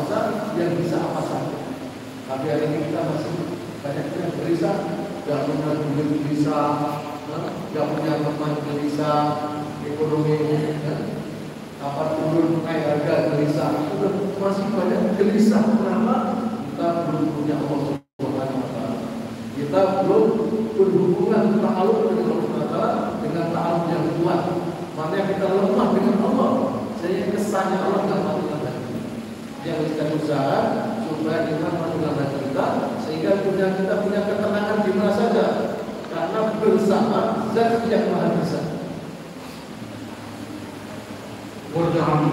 puasa yang bisa apa saja. Tapi hari ini kita masih banyak yang gelisah, nggak punya duit gelisah, nggak punya teman gelisah, ekonomi turun naik harga gelisah. Sudah masih banyak gelisah. Kenapa? Kita belum punya Allah Subhanahu wa Ta'ala. Kita belum berhubungan ta'aluk dengan Allah Subhanahu wa Ta'ala dengan ta'aluk yang kuat. Makanya kita lemah dengan Allah. Sehingga kesannya Allah nggak mau dengan hati. Yang kita usaha supaya kita mau dengan hati kita, sehingga kita punya ketenangan di mana saja. Karena bersama Zat yang Maha Besar. जहाँ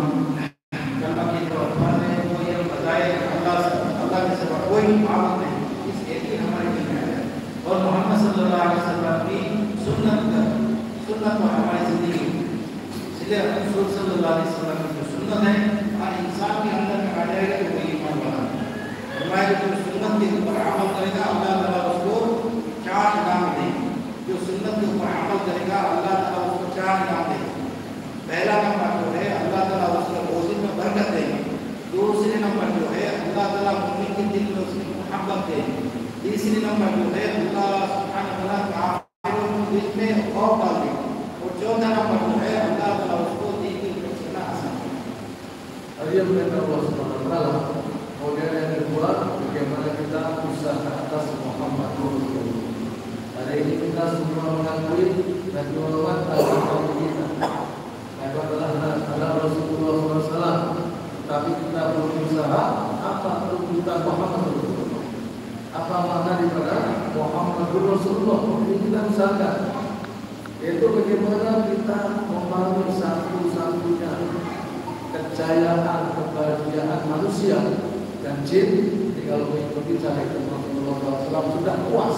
जहाँ की तो हमारे कोई बताए अल्लाह के सिवा कोई माबूद नहीं, इस एक ही हमारे दिल में है। और मोहम्मद सल्लल्लाहु अलैहि वसल्लम की सुन्नत को हमारी जिंदगी, इसलिए रसूल सल्लल्लाहु अलैहि वसल्लम की जो सुन्नत है हर इंसान के अंदर में आ जाएगा तो वही ईमान वाला है। हमारे जो सुन्नत के ऊपर अमल करेगा अल्लाह ताला उसको 4 इनाम देंगे। जो सुन्नत के ऊपर अमल करेगा अल्लाह ताला उसको 4 इनाम देंगे। पहला नंबर जो है अल्लाह ताला उसके रोज़ी में बरकत देंगे। दूसरे नंबर जो है अल्लाह ताला मुमिन के दिल में उसकी मोहब्बत देंगे। तीसरे नंबर जो है अल्लाह सुब्हानहू व तआला काफिरों के दिल में खौफ डाल देंगे। और चौथा नंबर जो है अल्लाह ताला उसको दीन की तरफ चलना आसान करेगा। Dia berkata Allah Subhanahu wa Ta'ala. Kemudian yang kedua, bagaimana kita usaha atas Muhammad Rasulullah. Hari ini kita semua mengakui dan Muhammad adalah kita. Adalah Rasulullah SAW. Tapi kita belum berusaha apa tuntutan Muhammad Rasulullah. Apa makna daripada Muhammad Rasulullah? Ini kita usahakan. Yaitu bagaimana kita membangun satu-satunya kejayaan, kebahagiaan manusia dan jin. Jadi kalau mengikuti cara hidup Rasulullah SAW sudah puas.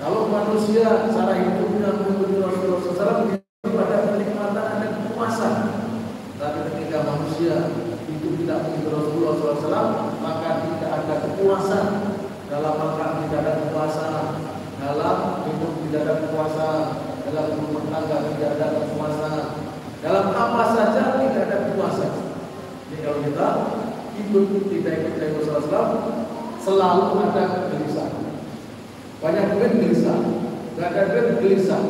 Kalau manusia cara hidupnya mengikuti Rasulullah SAW pada kenikmatan dan kepuasan. Tapi ketika manusia itu tidak mengikuti Rasulullah SAW, maka tidak ada kepuasan. Dalam makan tidak ada kepuasan, dalam hidup tidak ada kepuasan, dalam rumah tangga tidak ada kepuasan, dalam apa saja tidak ada kepuasan. Jadi kalau kita hidup tidak ikut Rasulullah SAW, selalu ada kegelisahan. Banyak duit gelisah, nggak ada duit gelisah.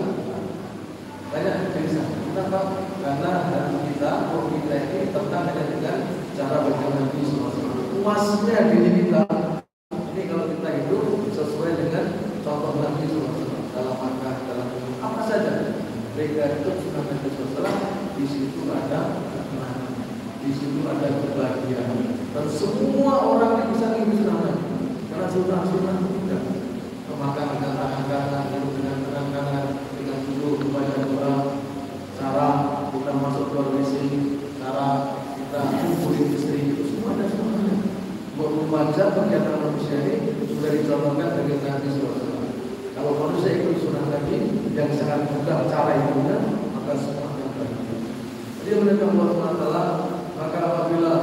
Banyak gelisah. Kenapa? Karena hati kita, roh kita ini tertarik dengan cara bagaimana Nabi SAW. Puasnya diri kita. Ini kalau kita hidup sesuai dengan contoh Nabi SAW dalam makan, dalam minum, apa saja. Mereka hidup sunnah Nabi SAW. Di situ ada ketenangan, di situ ada kebahagiaan. Dan semua orang yang bisa hidup sunnah Nabi. Karena sunnah tidak. Makan dengan tangan kanan, minum dengan tangan kanan, dengan duduk membaca doa, cara kita masuk ke WC, cara kita kumpulin istri, itu semua ada semuanya. Buat membaca kegiatan manusia ini sudah dicontohkan dengan Nabi SAW. Kalau manusia ikut sunnah Nabi yang sangat mudah cara hidupnya, maka semua yang baik. Dia mereka Allah, maka apabila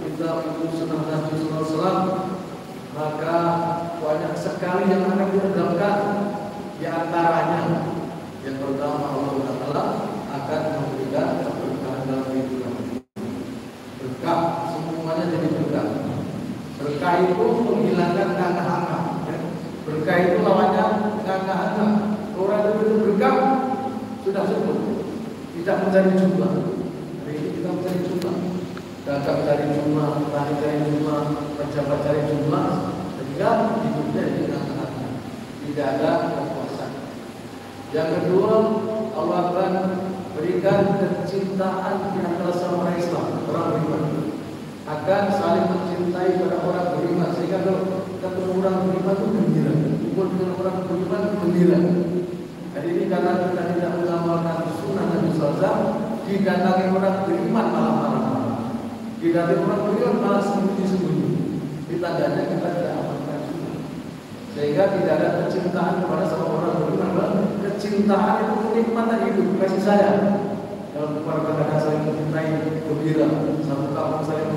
kita ikut sunnah Nabi SAW, maka banyak sekali yang akan diendapkan. Di antaranya yang pertama Allah Taala akan memberikan keberkahan dalam kehidupan. Berkah, semuanya jadi berkah. Berkah itu menghilangkan ngangah-ngangah. Berkah itu lawannya ngangah-ngangah. Orang itu berkah sudah cukup, tidak mencari jumlah. Hari ini kita mencari jumlah. Dagang cari jumlah, petani cari jumlah, pejabat cari jumlah, sehingga hidupnya ini ngangah-ngangah. Tidak ada kepuasan. Yang kedua, Allah akan berikan kecintaan di antara sama Islam, orang beriman akan saling mencintai pada orang beriman, sehingga kalau ketemu orang beriman itu gembira, kumpul dengan orang beriman gembira. Hari ini karena kita tidak mengamalkan sunnah Nabi SAW, didatangi orang beriman malam-malam, didatangi orang beriman malah sembunyi-sembunyi. Ditandanya kita tidak amalkan sunnah, sehingga tidak ada kecintaan kepada sama orang beriman. Kecintaan itu kenikmatan hidup, kasih sayang. Dalam keluarga ada saling mencintai, gembira, satu kampung saling